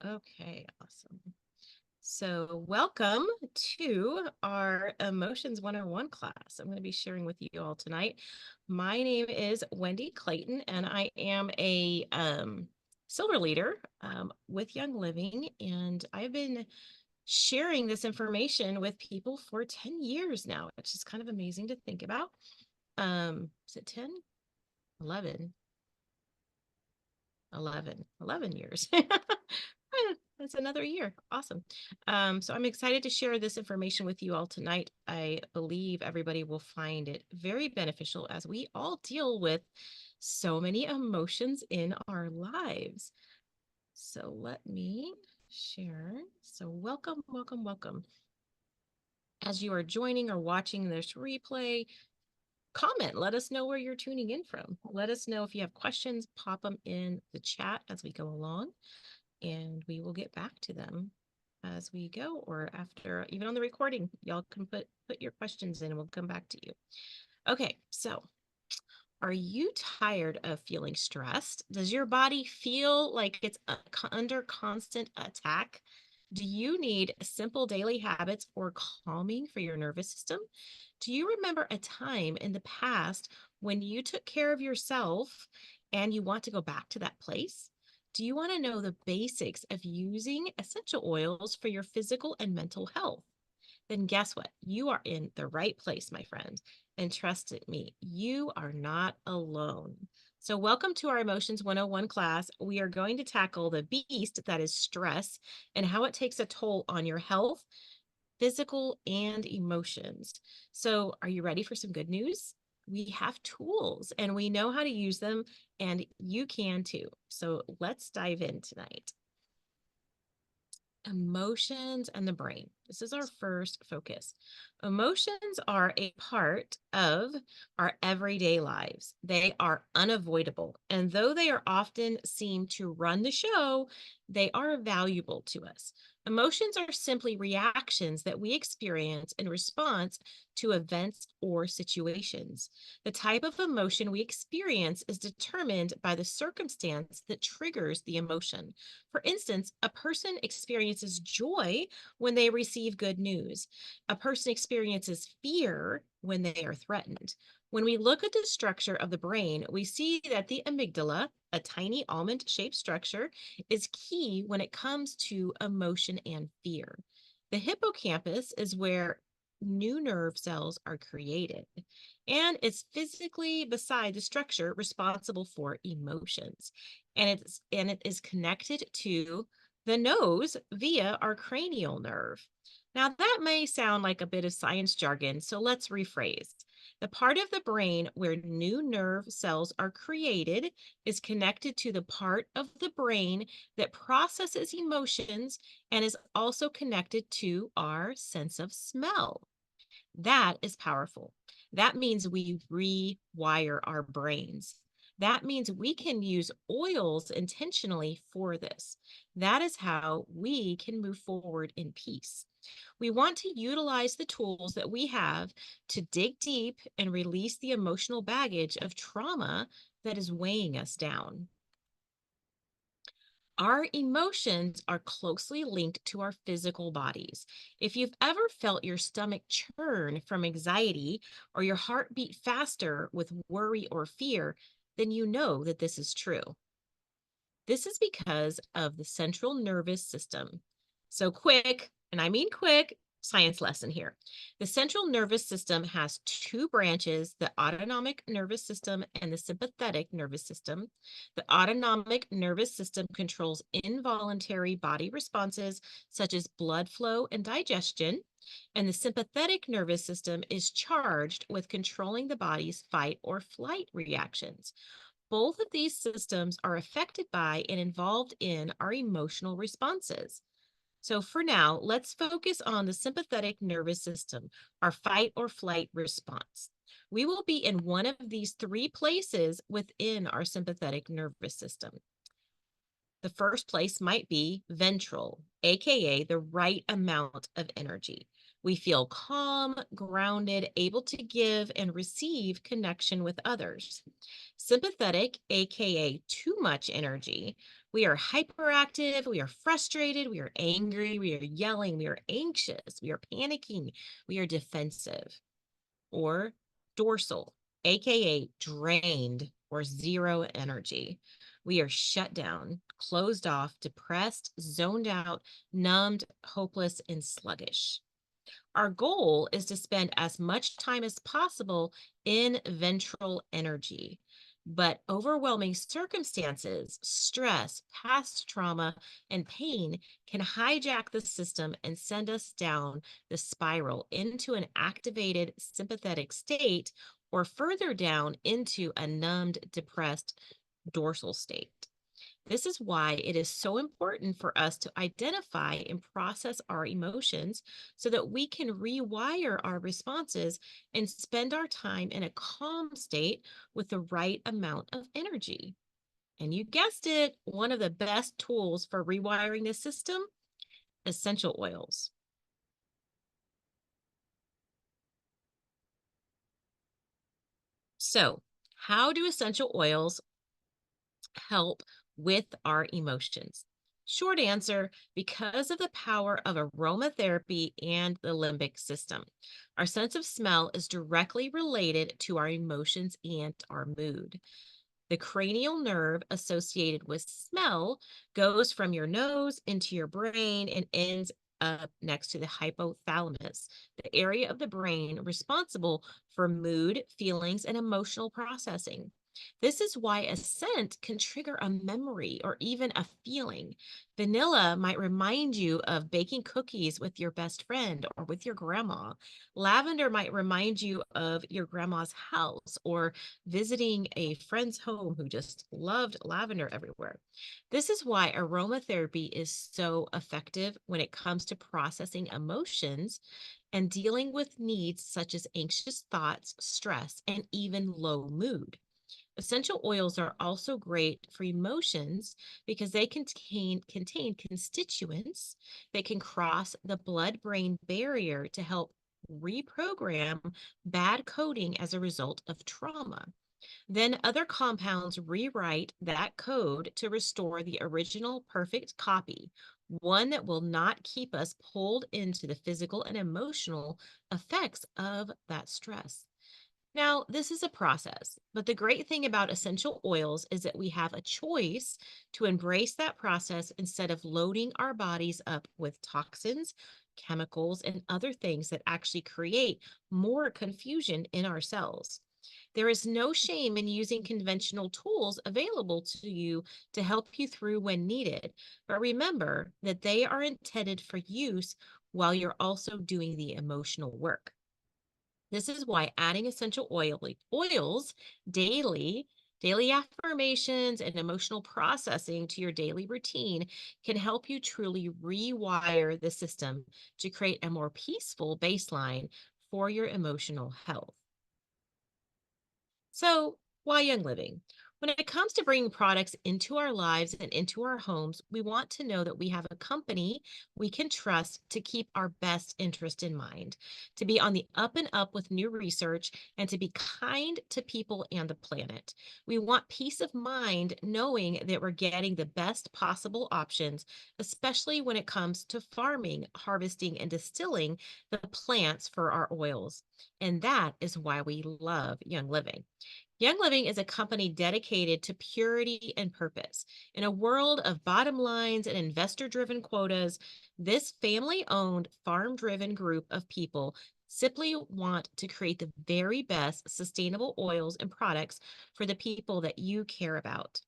Okay, awesome. So, welcome to our Emotions 101 class. I'm going to be sharing with you all tonight. My name is Wendy Clayton, and I am a silver leader with Young Living. And I've been sharing this information with people for 10 years now, which is kind of amazing to think about. Is it 10? 11. 11 years. That's another year. Awesome. So I'm excited to share this information with you all tonight. I believe everybody will find it very beneficial as we all deal with so many emotions in our lives. So let me share. So welcome, welcome, welcome. As you are joining or watching this replay, comment. Let us know where you're tuning in from. Let us know if you have questions, pop them in the chat as we go along, and we will get back to them as we go or after, even on the recording. Y'all can put your questions in and we'll come back to you. Okay, so are you tired of feeling stressed? Does your body feel like it's under constant attack? Do you need simple daily habits or calming for your nervous system? Do you remember a time in the past when you took care of yourself and you want to go back to that place? Do you want to know the basics of using essential oils for your physical and mental health? Then guess what? You are in the right place, my friend. And trust me, you are not alone. So, welcome to our Emotions 101 class. We are going to tackle the beast that is stress and how it takes a toll on your health, physical, and emotions. So, are you ready for some good news? We have tools and we know how to use them, and you can too. So, let's dive in tonight. Emotions and the brain. This is our first focus. Emotions are a part of our everyday lives. They are unavoidable. And though they are often seem to run the show, they are valuable to us. Emotions are simply reactions that we experience in response to events or situations. The type of emotion we experience is determined by the circumstance that triggers the emotion. For instance, a person experiences joy when they receive good news. A person experiences fear when they are threatened. When we look at the structure of the brain, we see that the amygdala, a tiny almond-shaped structure, is key when it comes to emotion and fear. The hippocampus is where new nerve cells are created, and it's physically beside the structure responsible for emotions. And it is connected to the nose via our cranial nerve. Now, that may sound like a bit of science jargon, so let's rephrase. The part of the brain where new nerve cells are created is connected to the part of the brain that processes emotions and is also connected to our sense of smell. That is powerful. That means we rewire our brains. That means we can use oils intentionally for this. That is how we can move forward in peace. We want to utilize the tools that we have to dig deep and release the emotional baggage of trauma that is weighing us down. Our emotions are closely linked to our physical bodies. If you've ever felt your stomach churn from anxiety or your heart beat faster with worry or fear, then you know that this is true. This is because of the central nervous system. So quick, and I mean quick, science lesson here. The central nervous system has two branches, the autonomic nervous system and the sympathetic nervous system. The autonomic nervous system controls involuntary body responses such as blood flow and digestion, and the sympathetic nervous system is charged with controlling the body's fight or flight reactions. Both of these systems are affected by and involved in our emotional responses. So for now, let's focus on the sympathetic nervous system, our fight or flight response. We will be in one of these three places within our sympathetic nervous system. The first place might be ventral, aka the right amount of energy. We feel calm, grounded, able to give and receive connection with others. Sympathetic, aka too much energy. We are hyperactive, we are frustrated, we are angry, we are yelling, we are anxious, we are panicking, we are defensive. Or dorsal, aka drained or zero energy. We are shut down, closed off, depressed, zoned out, numbed, hopeless, and sluggish. Our goal is to spend as much time as possible in ventral energy. But overwhelming circumstances, stress, past trauma, and pain can hijack the system and send us down the spiral into an activated sympathetic state or further down into a numbed, depressed dorsal state. This is why it is so important for us to identify and process our emotions so that we can rewire our responses and spend our time in a calm state with the right amount of energy. And you guessed it, one of the best tools for rewiring the system, essential oils. So, how do essential oils help with our emotions? Short answer, because of the power of aromatherapy and the limbic system. Our sense of smell is directly related to our emotions and our mood. The cranial nerve associated with smell goes from your nose into your brain and ends up next to the hypothalamus, the area of the brain responsible for mood, feelings, and emotional processing. This is why a scent can trigger a memory or even a feeling. Vanilla might remind you of baking cookies with your best friend or with your grandma. Lavender might remind you of your grandma's house or visiting a friend's home who just loved lavender everywhere. This is why aromatherapy is so effective when it comes to processing emotions and dealing with needs such as anxious thoughts, stress, and even low mood. Essential oils are also great for emotions because they contain constituents that can cross the blood brain barrier to help reprogram bad coding as a result of trauma. Then other compounds rewrite that code to restore the original perfect copy, one that will not keep us pulled into the physical and emotional effects of that stress. Now, this is a process, but the great thing about essential oils is that we have a choice to embrace that process instead of loading our bodies up with toxins, chemicals, and other things that actually create more confusion in our cells. There is no shame in using conventional tools available to you to help you through when needed, but remember that they are intended for use while you're also doing the emotional work. This is why adding essential oils daily, daily affirmations, and emotional processing to your daily routine can help you truly rewire the system to create a more peaceful baseline for your emotional health. So, why Young Living? When it comes to bringing products into our lives and into our homes, we want to know that we have a company we can trust to keep our best interest in mind, to be on the up and up with new research, and to be kind to people and the planet. We want peace of mind knowing that we're getting the best possible options, especially when it comes to farming, harvesting, and distilling the plants for our oils. And that is why we love Young Living. Young Living is a company dedicated to purity and purpose. In a world of bottom lines and investor driven quotas, this family owned, farm driven group of people simply want to create the very best sustainable oils and products for the people that you care about.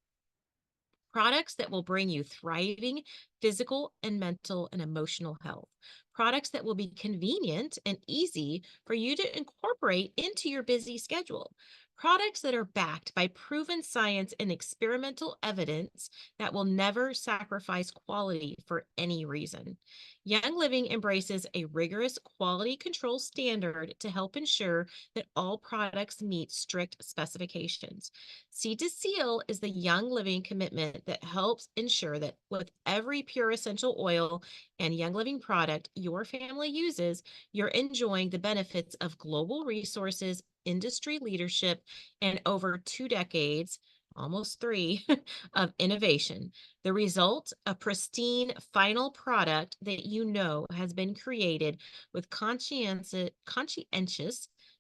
Products that will bring you thriving physical and mental and emotional health. Products that will be convenient and easy for you to incorporate into your busy schedule. Products that are backed by proven science and experimental evidence that will never sacrifice quality for any reason. Young Living embraces a rigorous quality control standard to help ensure that all products meet strict specifications. Seed to Seal is the Young Living commitment that helps ensure that with every pure essential oil and Young Living product your family uses, you're enjoying the benefits of global resources, industry leadership, and over 2 decades almost three, of innovation. The result, a pristine final product that you know has been created with conscientious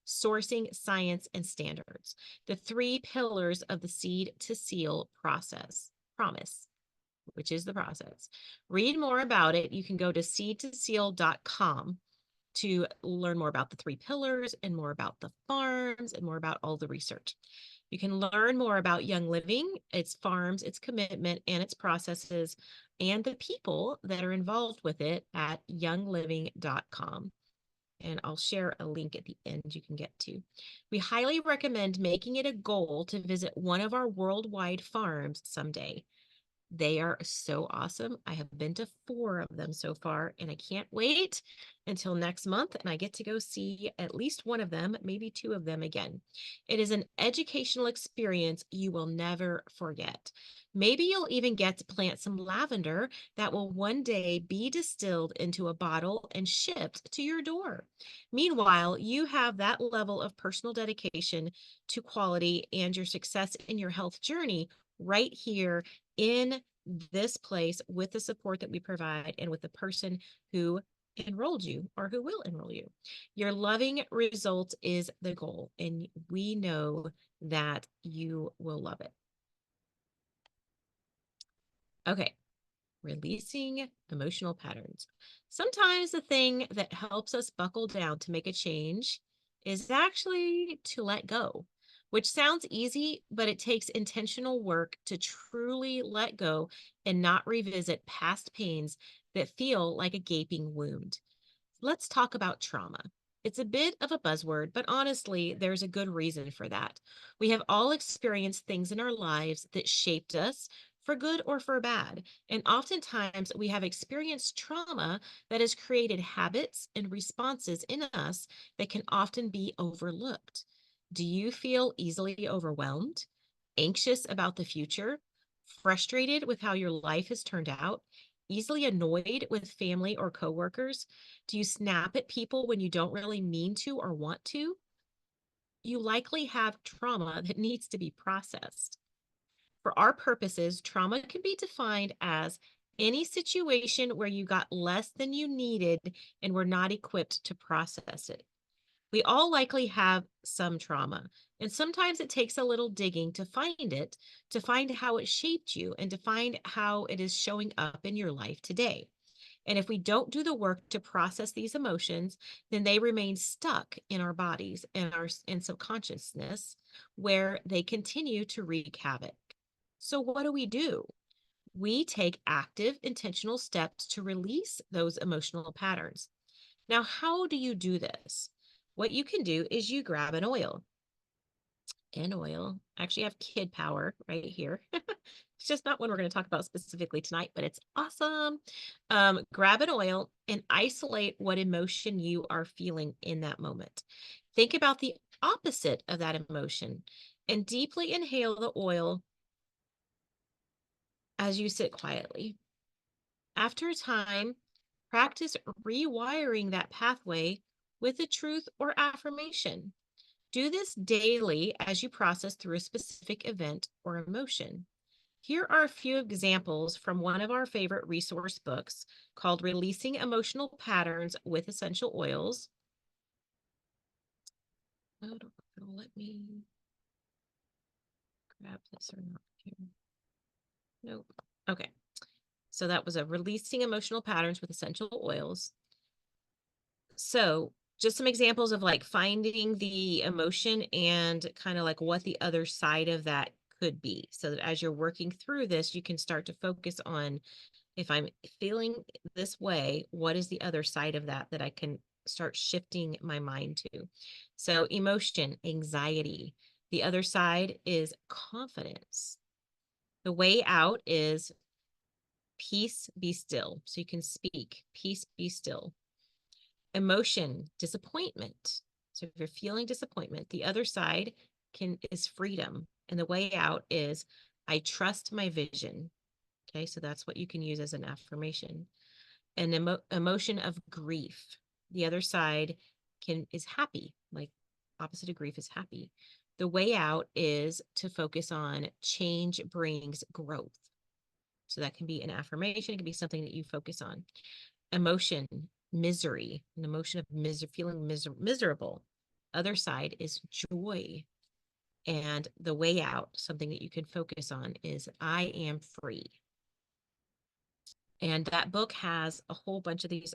sourcing, science, and standards. The three pillars of the seed to seal process. Promise, which is the process. Read more about it. You can go to seedtoseal.com to learn more about the three pillars and more about the farms and more about all the research. You can learn more about Young Living, its farms, its commitment, and its processes, and the people that are involved with it at youngliving.com. And I'll share a link at the end you can get to. We highly recommend making it a goal to visit one of our worldwide farms someday. They are so awesome. I have been to 4 of them so far, and I can't wait until next month, and I get to go see at least one of them, maybe 2 of them again. It is an educational experience you will never forget. Maybe you'll even get to plant some lavender that will one day be distilled into a bottle and shipped to your door. Meanwhile, you have that level of personal dedication to quality and your success in your health journey right here in this place with the support that we provide and with the person who enrolled you or who will enroll you. Your loving results is the goal, and we know that you will love it. Okay, releasing emotional patterns. Sometimes the thing that helps us buckle down to make a change is actually to let go, which sounds easy, but it takes intentional work to truly let go and not revisit past pains that feel like a gaping wound. Let's talk about trauma. It's a bit of a buzzword, but honestly, there's a good reason for that. We have all experienced things in our lives that shaped us for good or for bad. And oftentimes, we have experienced trauma that has created habits and responses in us that can often be overlooked. Do you feel easily overwhelmed, anxious about the future, frustrated with how your life has turned out, easily annoyed with family or coworkers? Do you snap at people when you don't really mean to or want to? You likely have trauma that needs to be processed. For our purposes, trauma can be defined as any situation where you got less than you needed and were not equipped to process it. We all likely have some trauma, and sometimes it takes a little digging to find it, to find how it shaped you, and to find how it is showing up in your life today. And if we don't do the work to process these emotions, then they remain stuck in our bodies and our subconsciousness, where they continue to wreak havoc. So what do? We take active, intentional steps to release those emotional patterns. Now, how do you do this? What you can do is you grab an oil. I actually have Kid Power right here. It's just not one we're going to talk about specifically tonight, but it's awesome. Grab an oil and isolate what emotion you are feeling in that moment. Think about the opposite of that emotion and deeply inhale the oil as you sit quietly. After a time, practice rewiring that pathway with a truth or affirmation. Do this daily as you process through a specific event or emotion. Here are a few examples from one of our favorite resource books called Releasing Emotional Patterns with Essential Oils. I don't know if it'll let me grab this or not here. Nope. Okay. So that was a Releasing Emotional Patterns with Essential Oils. So just some examples of like finding the emotion and kind of like what the other side of that could be. So that as you're working through this, you can start to focus on, if I'm feeling this way, what is the other side of that that I can start shifting my mind to? So emotion, anxiety. The other side is confidence. The way out is peace, be still. So you can speak, peace, be still. Emotion, disappointment. So if you're feeling disappointment, the other side is freedom. And the way out is I trust my vision. Okay, so that's what you can use as an affirmation. An emotion of grief. The other side is happy. Like opposite of grief is happy. The way out is to focus on change brings growth. So that can be an affirmation. It can be something that you focus on. Emotion, misery, an emotion of feeling miserable. Other side is joy. And the way out, something that you can focus on, is I am free. And that book has a whole bunch of these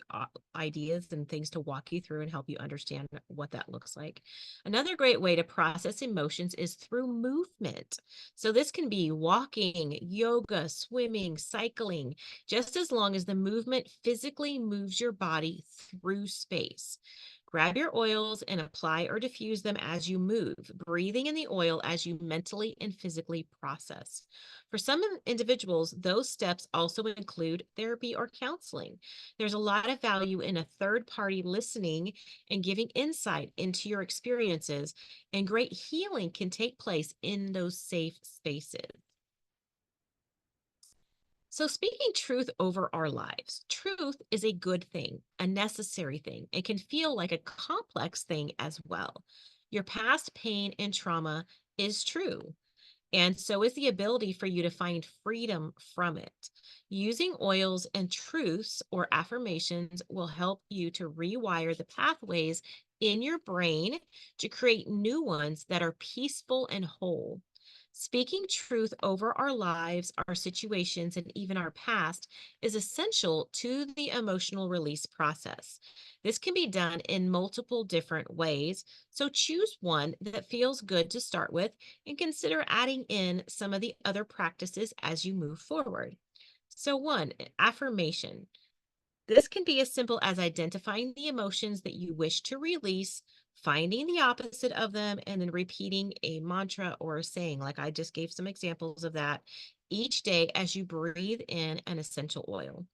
ideas and things to walk you through and help you understand what that looks like. Another great way to process emotions is through movement. So this can be walking, yoga, swimming, cycling, just as long as the movement physically moves your body through space. Grab your oils and apply or diffuse them as you move, breathing in the oil as you mentally and physically process. For some individuals, those steps also include therapy or counseling. There's a lot of value in a third party listening and giving insight into your experiences, and great healing can take place in those safe spaces. So, speaking truth over our lives, truth is a good thing, a necessary thing. It can feel like a complex thing as well. Your past pain and trauma is true. And so is the ability for you to find freedom from it. Using oils and truths or affirmations will help you to rewire the pathways in your brain to create new ones that are peaceful and whole. Speaking truth over our lives, our situations, and even our past is essential to the emotional release process. This can be done in multiple different ways, so choose one that feels good to start with and consider adding in some of the other practices as you move forward. So, one, affirmation. This can be as simple as identifying the emotions that you wish to release, finding the opposite of them, and then repeating a mantra or a saying, like I just gave some examples of that each day as you breathe in an essential oil.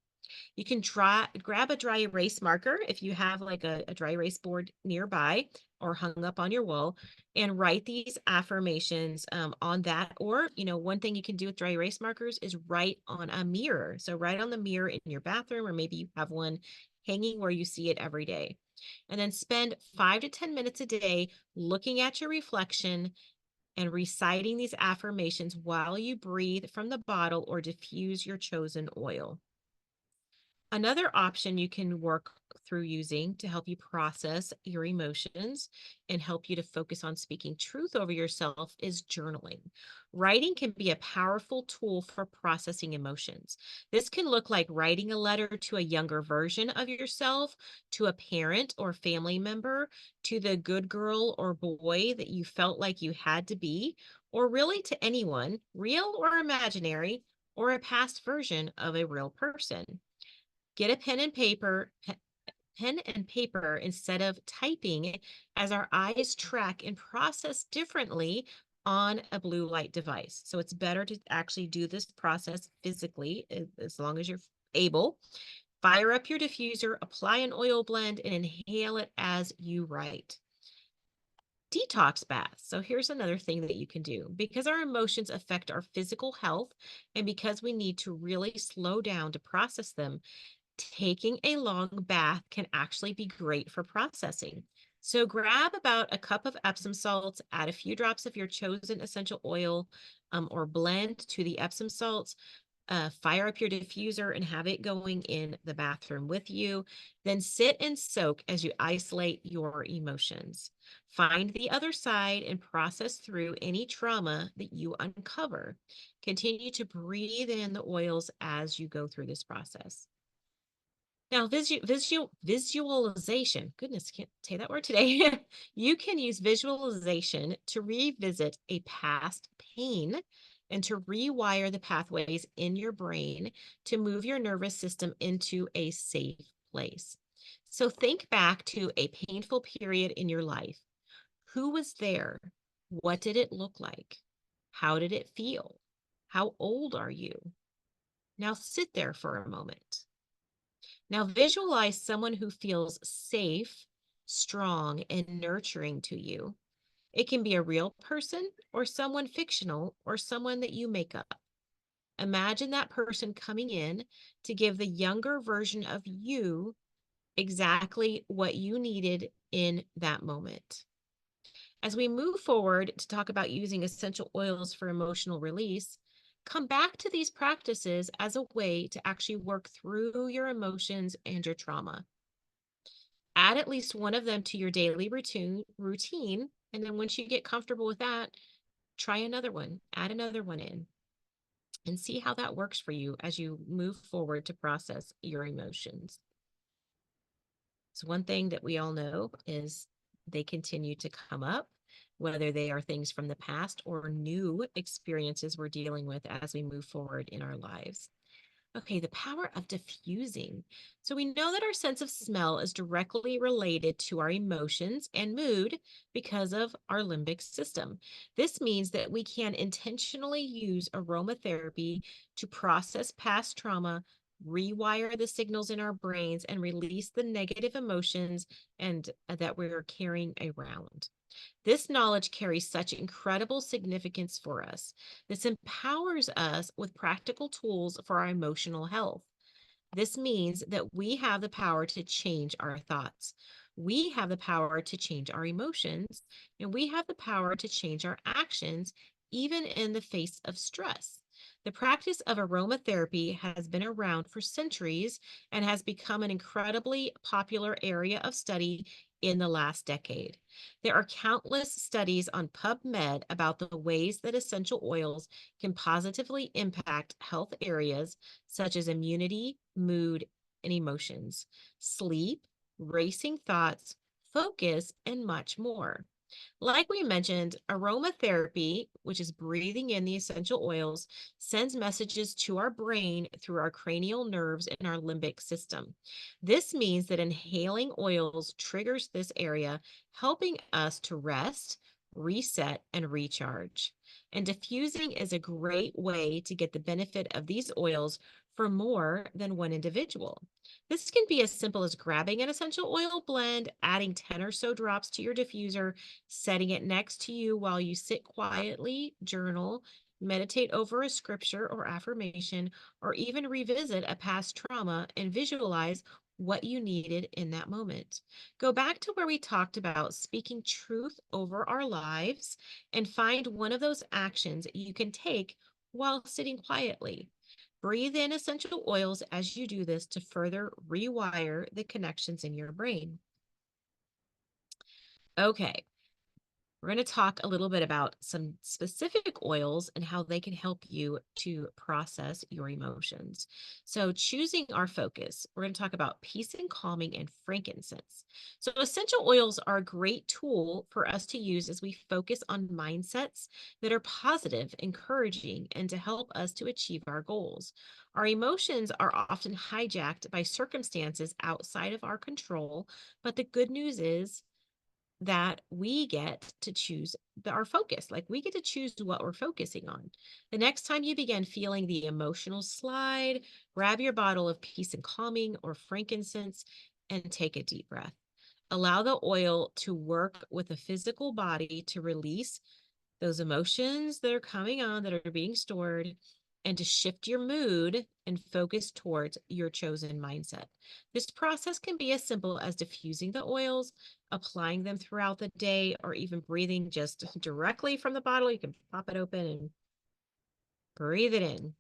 You can grab a dry erase marker if you have like a dry erase board nearby or hung up on your wall, and write these affirmations on that. Or, one thing you can do with dry erase markers is write on a mirror. So write on the mirror in your bathroom, or maybe you have one hanging where you see it every day. And then spend 5 to 10 minutes a day looking at your reflection and reciting these affirmations while you breathe from the bottle or diffuse your chosen oil. Another option you can work through using to help you process your emotions and help you to focus on speaking truth over yourself is journaling. Writing can be a powerful tool for processing emotions. This can look like writing a letter to a younger version of yourself, to a parent or family member, to the good girl or boy that you felt like you had to be, or really to anyone, real or imaginary, or a past version of a real person. Get a pen and paper instead of typing, as our eyes track and process differently on a blue light device. So it's better to actually do this process physically as long as you're able. Fire up your diffuser, apply an oil blend, and inhale it as you write. Detox baths. So here's another thing that you can do. Because our emotions affect our physical health, and because we need to really slow down to process them, taking a long bath can actually be great for processing. So grab about a cup of Epsom salts, add a few drops of your chosen essential oil or blend to the Epsom salts, fire up your diffuser and have it going in the bathroom with you. Then sit and soak as you isolate your emotions. Find the other side and process through any trauma that you uncover. Continue to breathe in the oils as you go through this process. Now, visualization, goodness, can't say that word today. You can use visualization to revisit a past pain and to rewire the pathways in your brain to move your nervous system into a safe place. So think back to a painful period in your life. Who was there? What did it look like? How did it feel? How old are you? Now sit there for a moment. Now visualize someone who feels safe, strong, and nurturing to you. It can be a real person or someone fictional or someone that you make up. Imagine that person coming in to give the younger version of you exactly what you needed in that moment. As we move forward to talk about using essential oils for emotional release, come back to these practices as a way to actually work through your emotions and your trauma. Add at least one of them to your daily routine, and then once you get comfortable with that, try another one, add another one in, and see how that works for you as you move forward to process your emotions. So one thing that we all know is they continue to come up, whether they are things from the past or new experiences we're dealing with as we move forward in our lives. Okay, the power of diffusing. So we know that our sense of smell is directly related to our emotions and mood because of our limbic system. This means that we can intentionally use aromatherapy to process past trauma, rewire the signals in our brains, and release the negative emotions and that we're carrying around. This knowledge carries such incredible significance for us. This empowers us with practical tools for our emotional health. This means that we have the power to change our thoughts. We have the power to change our emotions, and we have the power to change our actions, even in the face of stress. The practice of aromatherapy has been around for centuries and has become an incredibly popular area of study in the last decade. There are countless studies on PubMed about the ways that essential oils can positively impact health areas such as immunity, mood, and emotions, sleep, racing thoughts, focus, and much more. Like we mentioned, aromatherapy, which is breathing in the essential oils, sends messages to our brain through our cranial nerves and our limbic system. This means that inhaling oils triggers this area, helping us to rest, reset, and recharge. And diffusing is a great way to get the benefit of these oils for more than one individual. This can be as simple as grabbing an essential oil blend, adding 10 or so drops to your diffuser, setting it next to you while you sit quietly, journal, meditate over a scripture or affirmation, or even revisit a past trauma and visualize what you needed in that moment. Go back to where we talked about speaking truth over our lives and find one of those actions you can take while sitting quietly. Breathe in essential oils as you do this to further rewire the connections in your brain. Okay, we're going to talk a little bit about some specific oils and how they can help you to process your emotions. So, choosing our focus, we're going to talk about peace and calming and frankincense. So, essential oils are a great tool for us to use as we focus on mindsets that are positive, encouraging, and to help us to achieve our goals. Our emotions are often hijacked by circumstances outside of our control, but the good news is that we get to choose our focus. Like we get to choose what we're focusing on. The next time you begin feeling the emotional slide, grab your bottle of peace and calming or frankincense and take a deep breath. Allow the oil to work with the physical body to release those emotions that are coming on that are being stored and to shift your mood and focus towards your chosen mindset. This process can be as simple as diffusing the oils, applying them throughout the day, or even breathing just directly from the bottle. You can pop it open and breathe it in.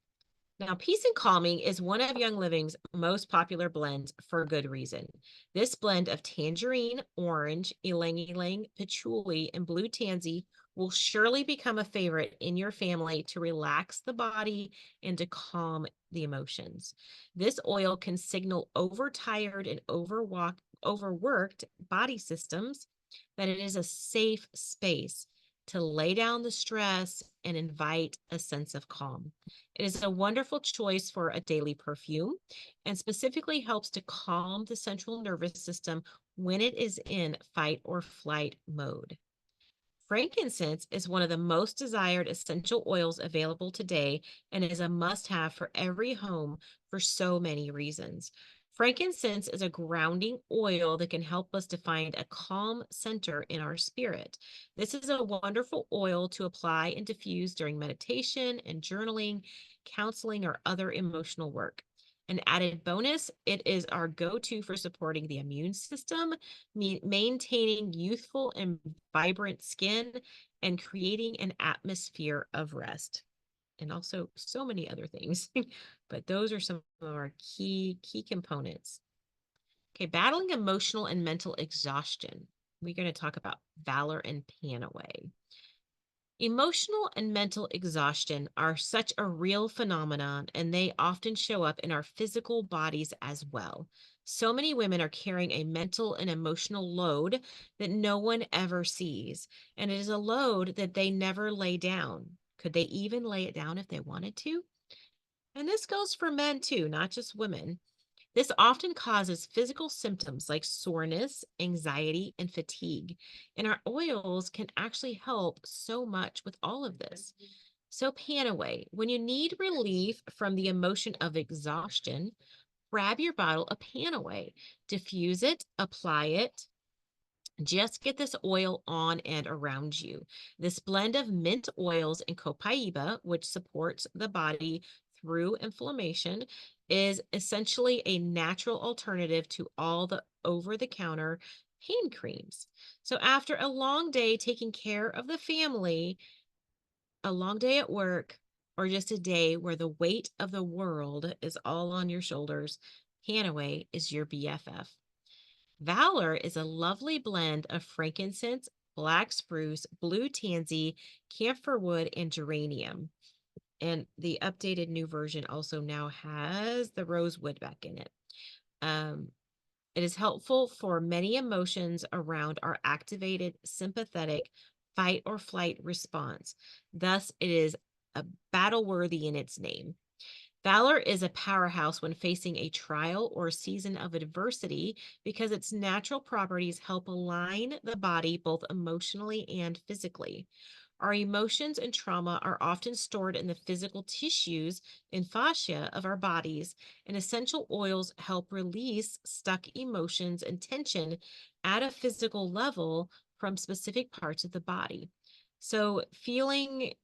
Now, Peace and Calming is one of Young Living's most popular blends for good reason. This blend of tangerine, orange, ylang ylang, patchouli, and blue tansy will surely become a favorite in your family to relax the body and to calm the emotions. This oil can signal overtired and overworked body systems that it is a safe space to lay down the stress and invite a sense of calm. It is a wonderful choice for a daily perfume and specifically helps to calm the central nervous system when it is in fight or flight mode. Frankincense is one of the most desired essential oils available today and is a must have for every home for so many reasons. Frankincense is a grounding oil that can help us to find a calm center in our spirit. This is a wonderful oil to apply and diffuse during meditation and journaling, counseling, or other emotional work. An added bonus, it is our go-to for supporting the immune system, maintaining youthful and vibrant skin, and creating an atmosphere of rest. And also so many other things. But those are some of our key components. Okay, battling emotional and mental exhaustion. We're going to talk about valor and Panaway. Emotional and mental exhaustion are such a real phenomenon, and they often show up in our physical bodies as well. So many women are carrying a mental and emotional load that no one ever sees, and it is a load that they never lay down. Could they even lay it down if they wanted to? And this goes for men too, not just women. This often causes physical symptoms like soreness, anxiety, and fatigue. And our oils can actually help so much with all of this. So, Panaway, when you need relief from the emotion of exhaustion, grab your bottle of Panaway, diffuse it, apply it, just get this oil on and around you. This blend of mint oils and copaiba, which supports the body through inflammation, is essentially a natural alternative to all the over-the-counter pain creams. So after a long day taking care of the family, a long day at work, or just a day where the weight of the world is all on your shoulders, Panaway is your BFF. Valor is a lovely blend of frankincense, black spruce, blue tansy, camphor wood, and geranium. And the updated new version also now has the rosewood back in it. Um, it is helpful for many emotions around our activated sympathetic fight or flight response. Thus, it is a battle worthy in its name. Valor is a powerhouse when facing a trial or season of adversity because its natural properties help align the body both emotionally and physically. Our emotions and trauma are often stored in the physical tissues and fascia of our bodies, and essential oils help release stuck emotions and tension at a physical level from specific parts of the body. So, feeling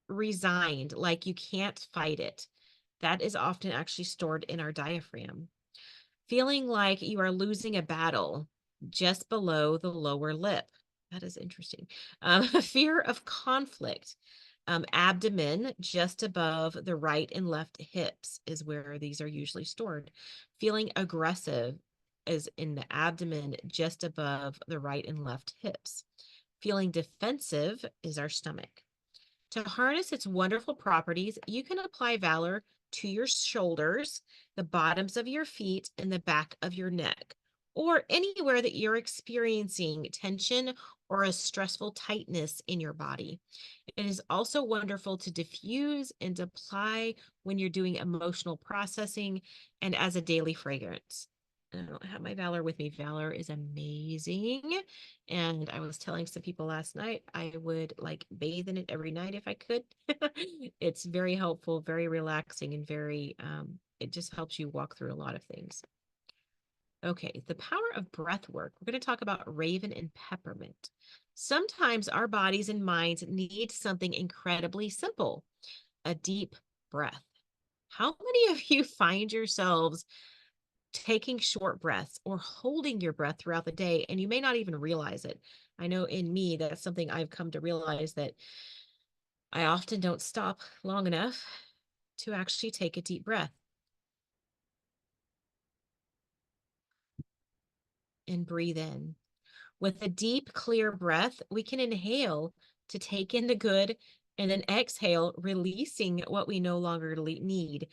resigned, like you can't fight it, that is often actually stored in our diaphragm. Feeling like you are losing a battle just below the lower lip. That is interesting. Fear of conflict. Abdomen just above the right and left hips is where these are usually stored. Feeling aggressive is in the abdomen just above the right and left hips. Feeling defensive is our stomach. To harness its wonderful properties, you can apply Valor to your shoulders, the bottoms of your feet, and the back of your neck, or anywhere that you're experiencing tension or a stressful tightness in your body. It is also wonderful to diffuse and apply when you're doing emotional processing and as a daily fragrance. I don't have my Valor with me. Valor is amazing. And I was telling some people last night I would like bathe in it every night if I could. It's very helpful, very relaxing, and very, it just helps you walk through a lot of things. Okay, the power of breath work. We're going to talk about Raven and Peppermint. Sometimes our bodies and minds need something incredibly simple, a deep breath. How many of you find yourselves taking short breaths or holding your breath throughout the day and you may not even realize it? I know in me, that's something I've come to realize, that I often don't stop long enough to actually take a deep breath and breathe in. With a deep, clear breath, we can inhale to take in the good and then exhale, releasing what we no longer need,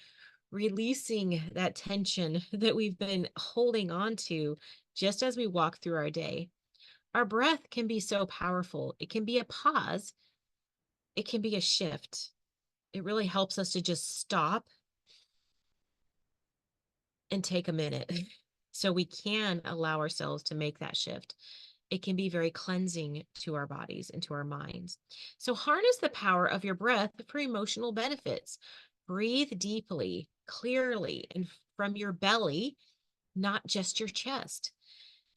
releasing that tension that we've been holding on to just as we walk through our day. Our breath can be so powerful. It can be a pause, it can be a shift. It really helps us to just stop and take a minute so we can allow ourselves to make that shift. It can be very cleansing to our bodies and to our minds. So harness the power of your breath for emotional benefits. Breathe deeply, clearly, and from your belly, not just your chest.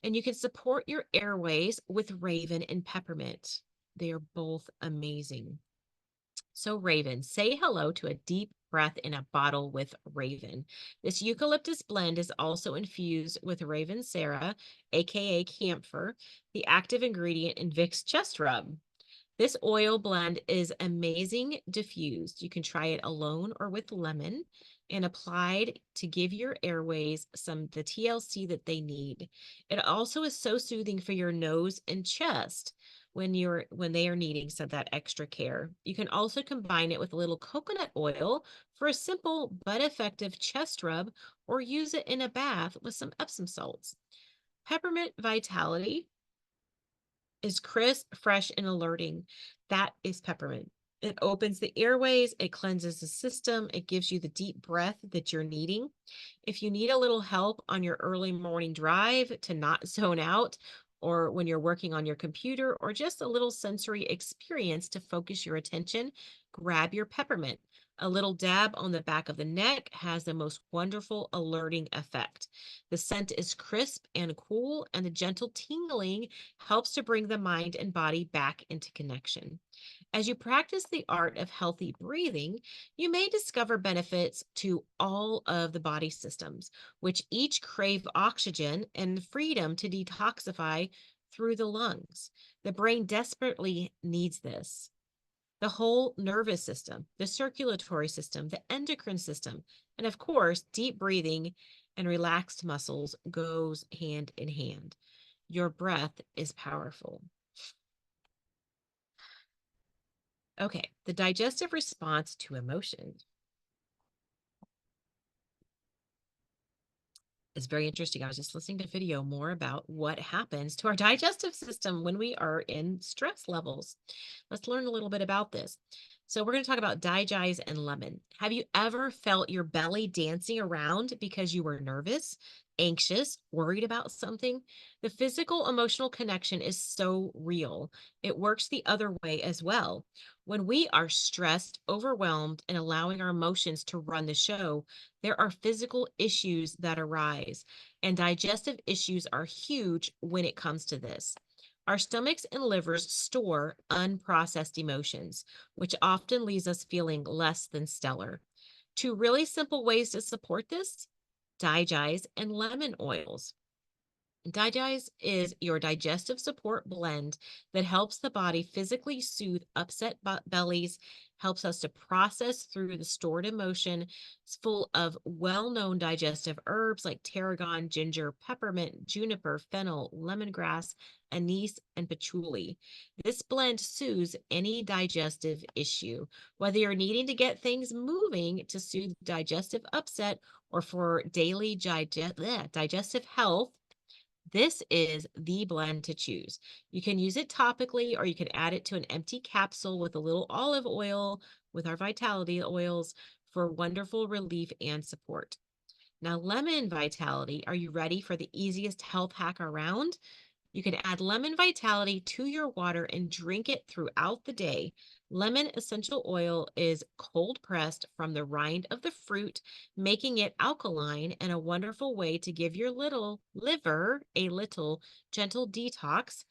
And you can support your airways with Raven and Peppermint. They are both amazing. So, Raven, say hello to a deep breath in a bottle with Raven. This eucalyptus blend is also infused with Raven Sarah, aka camphor, the active ingredient in Vicks chest rub. This oil blend is amazing diffused. You can try it alone or with lemon and applied to give your airways some the TLC that they need. It also is so soothing for your nose and chest when they are needing some of that extra care. You can also combine it with a little coconut oil for a simple but effective chest rub or use it in a bath with some Epsom salts. Peppermint Vitality is crisp, fresh, and alerting. That is peppermint. It opens the airways, it cleanses the system, it gives you the deep breath that you're needing. If you need a little help on your early morning drive to not zone out, or when you're working on your computer, or just a little sensory experience to focus your attention, grab your peppermint. A little dab on the back of the neck has the most wonderful alerting effect. The scent is crisp and cool, and the gentle tingling helps to bring the mind and body back into connection. As you practice the art of healthy breathing, you may discover benefits to all of the body systems, which each crave oxygen and freedom to detoxify through the lungs. The brain desperately needs this. The whole nervous system, the circulatory system, the endocrine system, and of course, deep breathing and relaxed muscles goes hand in hand. Your breath is powerful. Okay, the digestive response to emotions is very interesting. I was just listening to a video more about what happens to our digestive system when we are in stress levels. Let's learn a little bit about this. So we're going to talk about digest and lemon. Have you ever felt your belly dancing around because you were nervous, anxious, worried about something? The physical emotional connection is so real. It works the other way as well. When we are stressed, overwhelmed, and allowing our emotions to run the show, there are physical issues that arise, and digestive issues are huge when it comes to this. Our stomachs and livers store unprocessed emotions, which often leaves us feeling less than stellar. Two really simple ways to support this: digest and lemon oils. Digest is your digestive support blend that helps the body physically soothe upset bellies, helps us to process through the stored emotion. It's full of well-known digestive herbs like tarragon, ginger, peppermint, juniper, fennel, lemongrass, anise, and patchouli. This blend soothes any digestive issue, whether you're needing to get things moving to soothe digestive upset or for daily digestive health. This is the blend to choose. You can use it topically, or you can add it to an empty capsule with a little olive oil with our vitality oils for wonderful relief and support. Now, lemon vitality, are you ready for the easiest health hack around? You can add lemon vitality to your water and drink it throughout the day. Lemon essential oil is cold pressed from the rind of the fruit, making it alkaline and a wonderful way to give your little liver a little gentle detox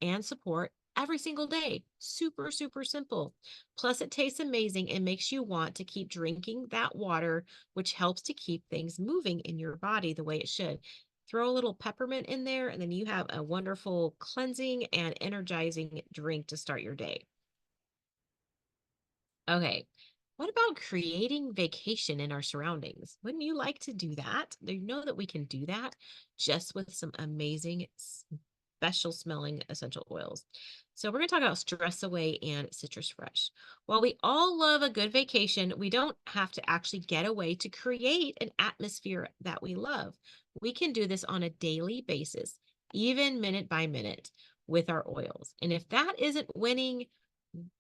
and support every single day. Super, super simple. Plus, it tastes amazing and makes you want to keep drinking that water, which helps to keep things moving in your body the way it should. Throw a little peppermint in there, and then you have a wonderful cleansing and energizing drink to start your day. Okay. What about creating vacation in our surroundings? Wouldn't you like to do that? You know that we can do that just with some amazing, special smelling essential oils. So, we're going to talk about Stress Away and Citrus Fresh. While we all love a good vacation, we don't have to actually get away to create an atmosphere that we love. We can do this on a daily basis, even minute by minute, with our oils. And if that isn't winning,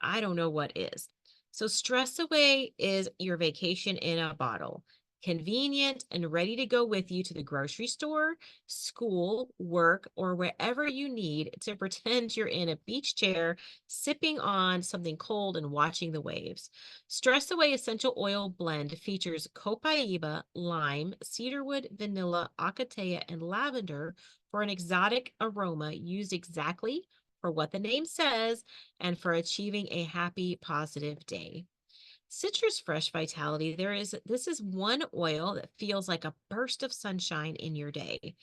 I don't know what is. So, Stress Away is your vacation in a bottle. Convenient and ready to go with you to the grocery store, school, work, or wherever you need to pretend you're in a beach chair, sipping on something cold and watching the waves. Stress Away Essential Oil Blend features copaiba, lime, cedarwood, vanilla, acacia, and lavender for an exotic aroma used exactly for what the name says and for achieving a happy, positive day. Citrus Fresh Vitality, this is one oil that feels like a burst of sunshine in your day.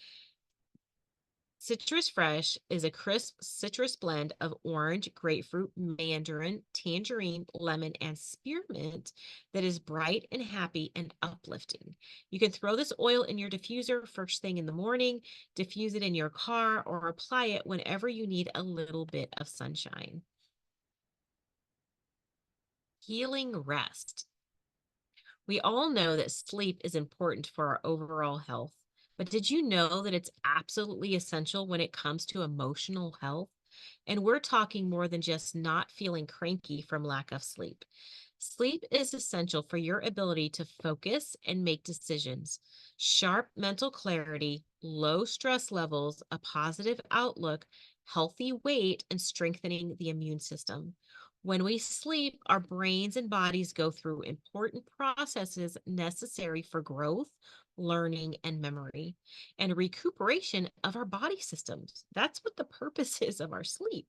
Citrus Fresh is a crisp citrus blend of orange, grapefruit, mandarin, tangerine, lemon, and spearmint that is bright and happy and uplifting. You can throw this oil in your diffuser first thing in the morning, diffuse it in your car, or apply it whenever you need a little bit of sunshine. Healing rest. We all know that sleep is important for our overall health, but did you know that it's absolutely essential when it comes to emotional health? And we're talking more than just not feeling cranky from lack of sleep. Sleep is essential for your ability to focus and make decisions. Sharp mental clarity, low stress levels, a positive outlook, healthy weight, and strengthening the immune system. When we sleep, our brains and bodies go through important processes necessary for growth, learning, and memory, and recuperation of our body systems. That's what the purpose is of our sleep.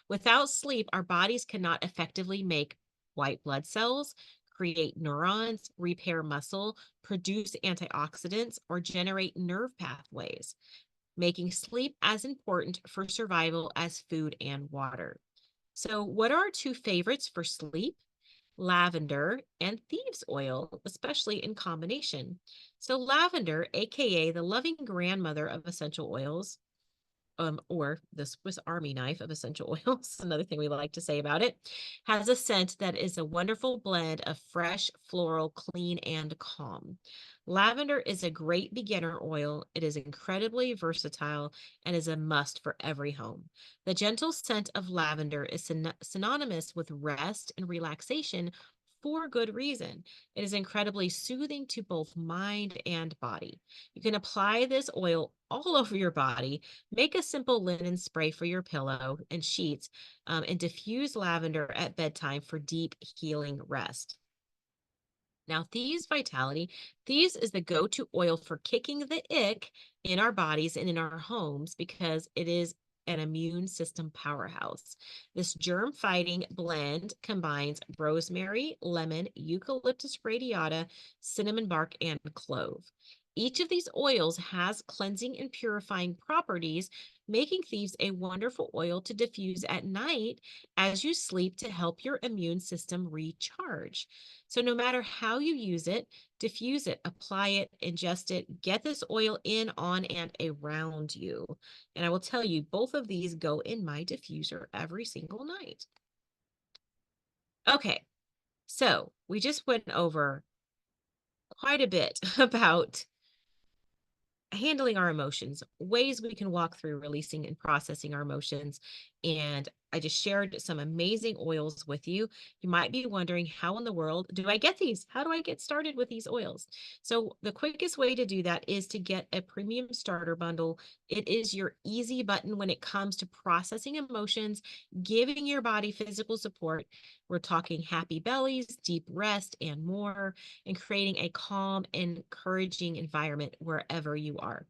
Without sleep, our bodies cannot effectively make white blood cells, create neurons, repair muscle, produce antioxidants, or generate nerve pathways, making sleep as important for survival as food and water. So, what are our two favorites for sleep? Lavender and thieves oil, especially in combination. So, lavender, aka the loving grandmother of essential oils, or the Swiss Army knife of essential oils, another thing we like to say about it, has a scent that is a wonderful blend of fresh, floral, clean, and calm. Lavender is a great beginner oil. It is incredibly versatile and is a must for every home. The gentle scent of lavender is synonymous with rest and relaxation for good reason. It is incredibly soothing to both mind and body. You can apply this oil all over your body. Make a simple linen spray for your pillow and sheets, and diffuse lavender at bedtime for deep healing rest. Now, Thieves Vitality, Thieves is the go-to oil for kicking the ick in our bodies and in our homes because it is an immune system powerhouse. This germ-fighting blend combines rosemary, lemon, eucalyptus radiata, cinnamon bark, and clove. Each of these oils has cleansing and purifying properties, making Thieves a wonderful oil to diffuse at night as you sleep to help your immune system recharge. So no matter how you use it, diffuse it, apply it, ingest it, get this oil in, on, and around you. And I will tell you, both of these go in my diffuser every single night. Okay, so we just went over quite a bit about handling our emotions, ways we can walk through releasing and processing our emotions. And I just shared some amazing oils with you. You might be wondering, how in the world do I get these? How do I get started with these oils? So, the quickest way to do that is to get a premium starter bundle. It is your easy button when it comes to processing emotions, giving your body physical support. We're talking happy bellies, deep rest, and more, and creating a calm, encouraging environment wherever you are.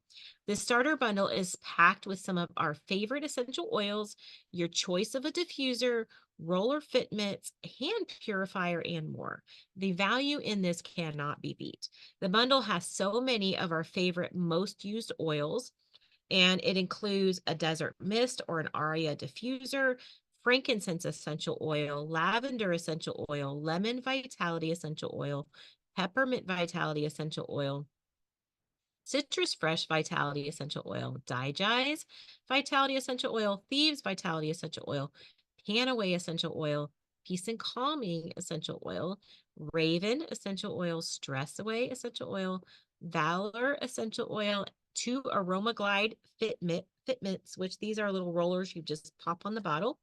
The starter bundle is packed with some of our favorite essential oils, your choice of a diffuser, roller fit mitts, hand purifier, and more. The value in this cannot be beat. The bundle has so many of our favorite most used oils, and it includes a desert mist or an aria diffuser, frankincense essential oil, lavender essential oil, lemon vitality essential oil, peppermint vitality essential oil, Citrus Fresh Vitality Essential Oil, Digize Vitality Essential Oil, Thieves Vitality Essential Oil, Panaway Essential Oil, Peace and Calming Essential Oil, Raven Essential Oil, Stress Away Essential Oil, Valor Essential Oil, two Aroma Glide Fit Mitts, which these are little rollers you just pop on the bottle.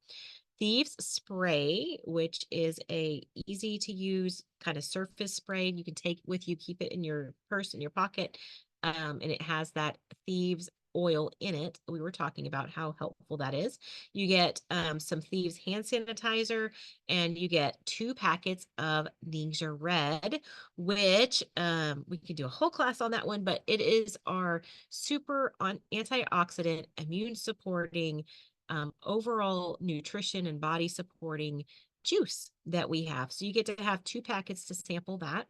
Thieves Spray, which is a easy to use kind of surface spray you can take with you, keep it in your purse, in your pocket, and it has that Thieves oil in it. We were talking about how helpful that is. You get some Thieves hand sanitizer, and you get 2 packets of Ningxia Red, which we could do a whole class on that one, but it is our super antioxidant, immune supporting, overall nutrition and body supporting juice that we have. So you get to have 2 packets to sample that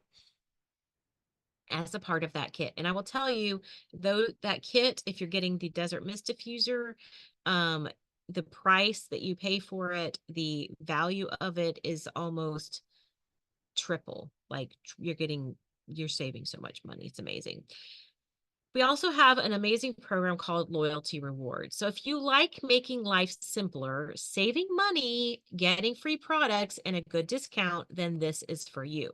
as a part of that kit. And I will tell you, though, that kit, if you're getting the Desert Mist Diffuser, um, the price that you pay for it, the value of it is almost triple. Like you're saving so much money. It's amazing. We also have an amazing program called Loyalty Rewards. So if you like making life simpler, saving money, getting free products, and a good discount, then this is for you.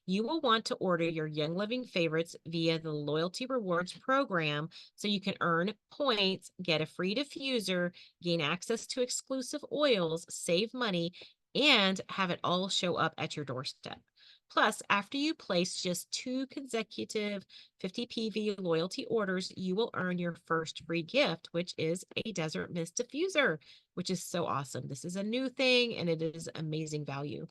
You will want to order your Young Living favorites via the Loyalty Rewards program so you can earn points, get a free diffuser, gain access to exclusive oils, save money, and have it all show up at your doorstep. Plus, after you place just 2 consecutive 50 PV loyalty orders, you will earn your first free gift, which is a Desert Mist Diffuser, which is so awesome. This is a new thing and it is amazing value.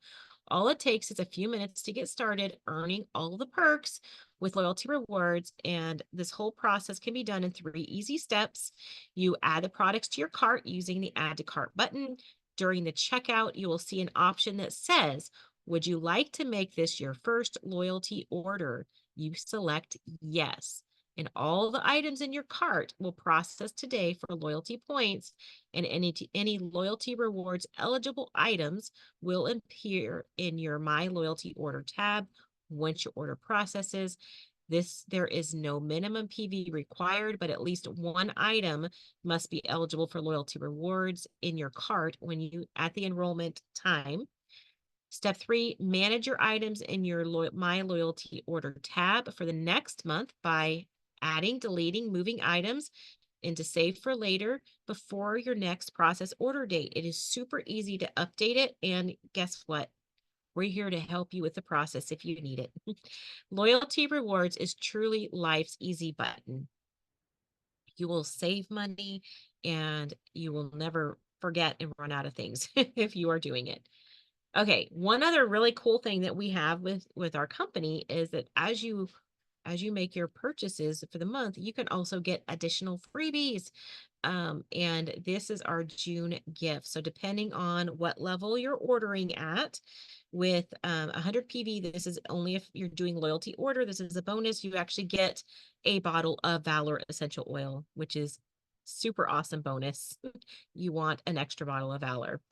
All it takes is a few minutes to get started earning all the perks with loyalty rewards. And this whole process can be done in 3 easy steps. You add the products to your cart using the add to cart button. During the checkout, you will see an option that says, would you like to make this your first loyalty order? You select yes. And all the items in your cart will process today for loyalty points, and any loyalty rewards eligible items will appear in your My Loyalty Order tab once your order processes. There is no minimum PV required, but at least one item must be eligible for loyalty rewards in your cart when you at the enrollment time. Step 3, manage your items in your My Loyalty Order tab for the next month by adding, deleting, moving items into Save for Later before your next process order date. It is super easy to update it, and guess what? We're here to help you with the process if you need it. Loyalty Rewards is truly life's easy button. You will save money and you will never forget and run out of things if you are doing it. Okay, one other really cool thing that we have with our company is that as you make your purchases for the month, you can also get additional freebies. And this is our June gift. So depending on what level you're ordering at, with 100 PV, this is only if you're doing loyalty order. This is a bonus. You actually get a bottle of Valor essential oil, which is super awesome bonus. You want an extra bottle of Valor.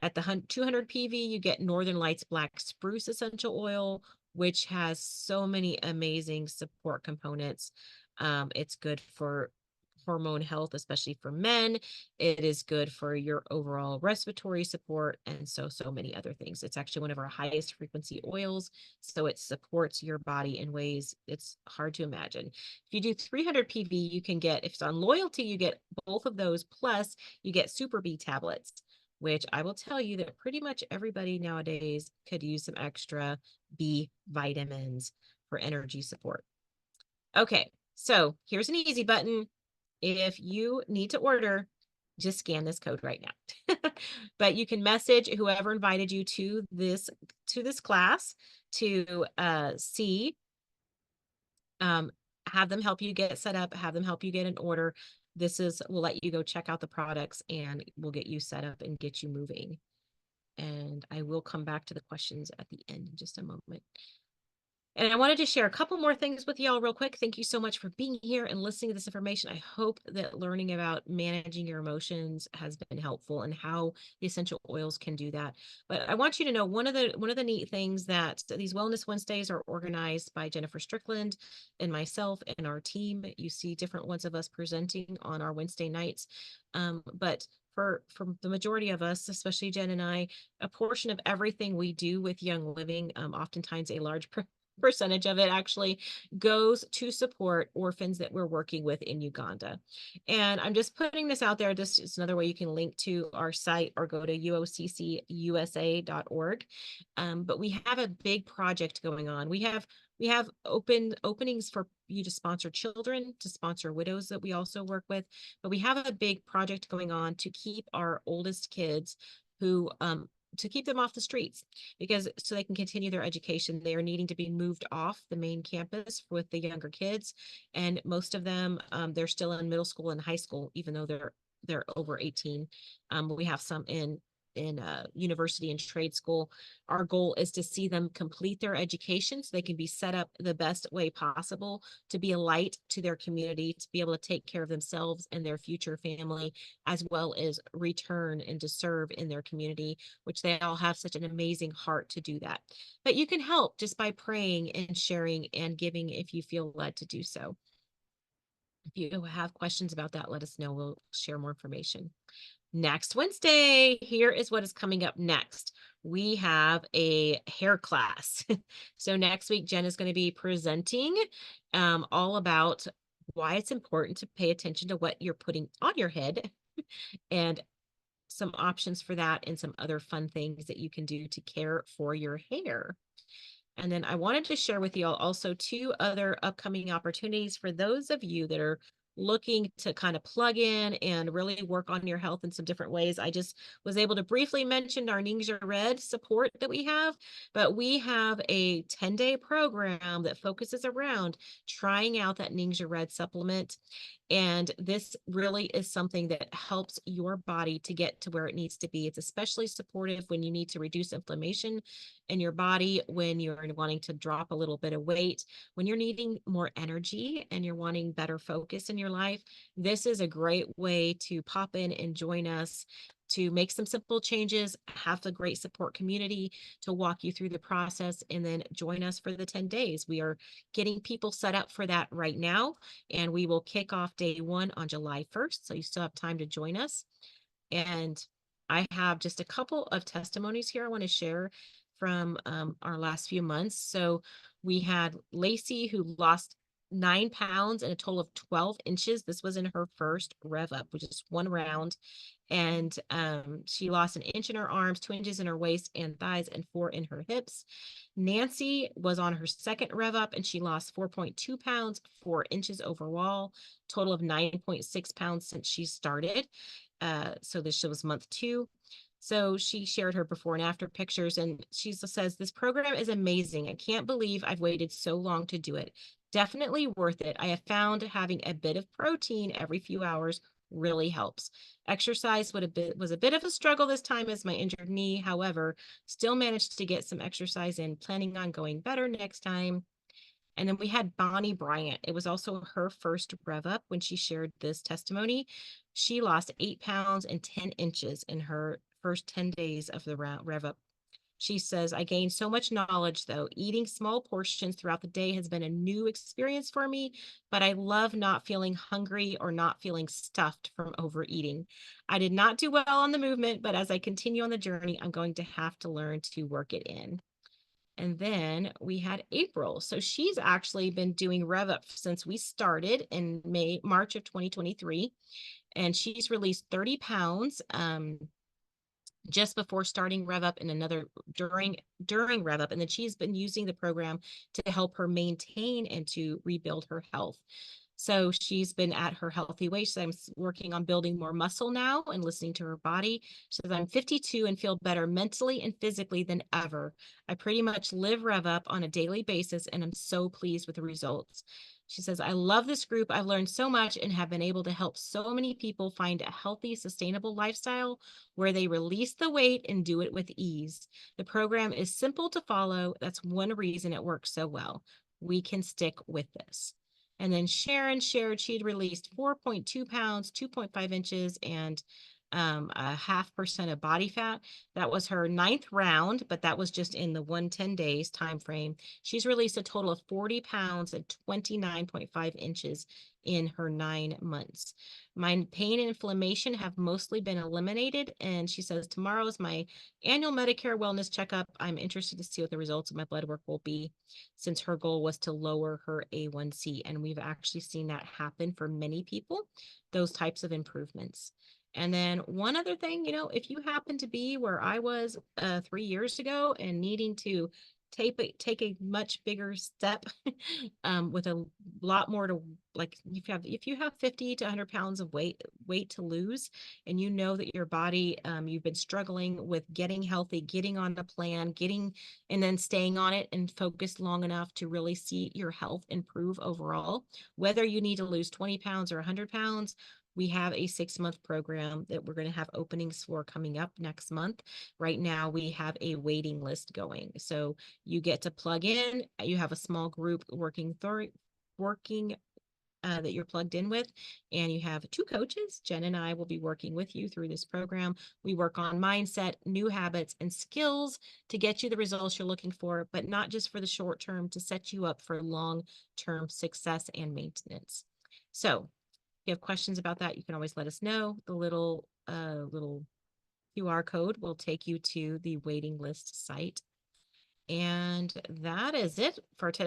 At the 200 PV, you get Northern Lights Black Spruce essential oil, which has so many amazing support components. It's good for hormone health, especially for men. It is good for your overall respiratory support and so many other things. It's actually one of our highest frequency oils, so it supports your body in ways it's hard to imagine. If you do 300 PV, you can get, if it's on loyalty, you get both of those, plus you get Super B tablets, which I will tell you that pretty much everybody nowadays could use some extra B vitamins for energy support. Okay, so here's an easy button. If you need to order, just scan this code right now. But you can message whoever invited you to this class to see, have them help you get set up, have them help you get an order. We'll let you go check out the products and we'll get you set up and get you moving. And I will come back to the questions at the end in just a moment. And I wanted to share a couple more things with y'all real quick. Thank you so much for being here and listening to this information. I hope that learning about managing your emotions has been helpful and how the essential oils can do that. But I want you to know one of the neat things that these Wellness Wednesdays are organized by Jennifer Strickland and myself and our team. You see different ones of us presenting on our Wednesday nights. But for the majority of us, especially Jen and I, a portion of everything we do with Young Living, oftentimes a large percentage of it actually goes to support orphans that we're working with in Uganda. And I'm just putting this out there. This is another way you can link to our site or go to uoccusa.org. But we have a big project going on. We have openings for you to sponsor children, to sponsor widows that we also work with. But we have a big project going on to keep our oldest kids who to keep them off the streets, because so they can continue their education. They are needing to be moved off the main campus with the younger kids, and most of them they're still in middle school and high school, even though they're over 18. We have some in university and trade school. Our goal is to see them complete their education so they can be set up the best way possible to be a light to their community, to be able to take care of themselves and their future family, as well as return and to serve in their community, which they all have such an amazing heart to do that. But you can help just by praying and sharing and giving if you feel led to do so. If you have questions about that, let us know. We'll share more information. Next Wednesday, here is what is coming up next. We have a hair class. So next week, Jen is going to be presenting all about why it's important to pay attention to what you're putting on your head and some options for that and some other fun things that you can do to care for your hair. And then I wanted to share with you all also two other upcoming opportunities for those of you that are looking to kind of plug in and really work on your health in some different ways. I just was able to briefly mention our Ningxia Red support that we have, but we have a 10-day program that focuses around trying out that Ningxia Red supplement. And this really is something that helps your body to get to where it needs to be. It's especially supportive when you need to reduce inflammation in your body, when you're wanting to drop a little bit of weight, when you're needing more energy and you're wanting better focus in your life. This is a great way to pop in and join us to make some simple changes, have a great support community to walk you through the process, and then join us for the 10 days. We are getting people set up for that right now, and we will kick off day one on July 1st. So you still have time to join us. And I have just a couple of testimonies here I want to share from our last few months. So we had Lacey, who lost 9 pounds and a total of 12 inches. This was in her first rev up, which is one round. And she lost an inch in her arms, 2 inches in her waist and thighs, and 4 in her hips. Nancy was on her second rev up and she lost 4.2 pounds, 4 inches overall, total of 9.6 pounds since she started. So this was month 2. So she shared her before and after pictures, and she says, "This program is amazing. I can't believe I've waited so long to do it. Definitely worth it. I have found having a bit of protein every few hours really helps. Exercise was a bit of a struggle this time as my injured knee. However, still managed to get some exercise in, planning on going better next time." And then we had Bonnie Bryant. It was also her first rev up when she shared this testimony. She lost 8 pounds and 10 inches in her first 10 days of the rev up. She says, "I gained so much knowledge, though. Eating small portions throughout the day has been a new experience for me, but I love not feeling hungry or not feeling stuffed from overeating. I did not do well on the movement, but as I continue on the journey, I'm going to have to learn to work it in." And then we had April. So she's actually been doing Rev Up since we started in March of 2023. And she's released 30 pounds just before starting Rev Up and another during Rev Up. And then she's been using the program to help her maintain and to rebuild her health. So she's been at her healthy weight. So I'm working on building more muscle now and listening to her body. She says, "I'm 52 and feel better mentally and physically than ever. I pretty much live Rev Up on a daily basis, and I'm so pleased with the results." She says, "I love this group. I've learned so much and have been able to help so many people find a healthy, sustainable lifestyle where they release the weight and do it with ease. The program is simple to follow. That's one reason it works so well. We can stick with this." And then Sharon shared she'd released 4.2 pounds, 2.5 inches, and a 0.5% of body fat. That was her 9th round, but that was just in the 110 days time frame. She's released a total of 40 pounds and 29.5 inches in her 9 months. My pain and inflammation have mostly been eliminated. And she says, "Tomorrow is my annual Medicare wellness checkup. I'm interested to see what the results of my blood work will be," since her goal was to lower her A1C. And we've actually seen that happen for many people, those types of improvements. And then one other thing, if you happen to be where I was 3 years ago and needing to take a much bigger step with a lot more to, like, if you have 50 to 100 pounds of weight to lose, and you know that your body, you've been struggling with getting healthy, getting on the plan, and then staying on it and focused long enough to really see your health improve overall, whether you need to lose 20 pounds or 100 pounds, We have a 6-month program that we're going to have openings for coming up next month. Right now, we have a waiting list going. So you get to plug in, you have a small group working that you're plugged in with, and you have 2 coaches. Jen and I will be working with you through this program. We work on mindset, new habits, and skills to get you the results you're looking for, but not just for the short term, to set you up for long-term success and maintenance. So if you have questions about that, you can always let us know. The little QR code will take you to the waiting list site. And that is it for today.